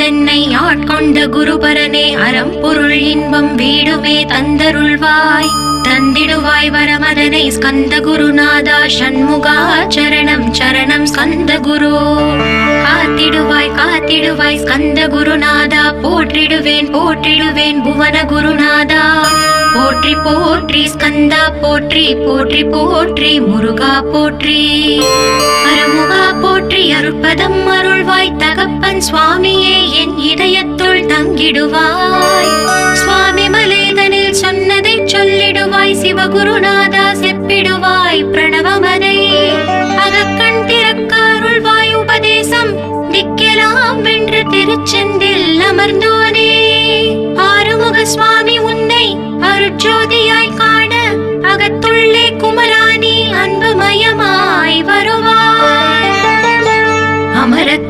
அமர்ந்தென்னை ஆட்கொண்ட குருபரனே அறம் பொருள் இன்பம் வீடுமே தந்தருள்வாய் தந்திடுவாய் வரமதனை ஸ்கந்த குருநாதா ஷண்முகா சரணம் சரணம் ஸ்கந்த குரு காத்திடுவாய் காத்திடுவாய் ஸ்கந்த குருநாதா போற்றிடுவேன் போற்றிடுவேன் புவன குருநாதா போற்றி போற்றி ஸ்கந்தா போற்றி போற்றி போற்றி முருகா போற்றி அருமுகா போற்றி அருட்பதம் அருள்வாய் தகப்பன் சுவாமியே என் இதயத்துள் தங்கிடுவாய் சுவாமி மலேதனில் சொன்னதை சொல்லிடுவாய் சிவகுருநாதா செப்பிடுவாய் பிரணவமதை அகக்கண் திறக்க அருள்வாய் உபதேசம் திக்கெல்லாம் வென்று திருச்செந்தில் அமர்ந்தோனே ஆறுமுக சுவாமி உன்னை அருட்ஜோதியாய் காண அகத்துள்ளே குமராணி அன்புமயமாய் வருவாய் அமர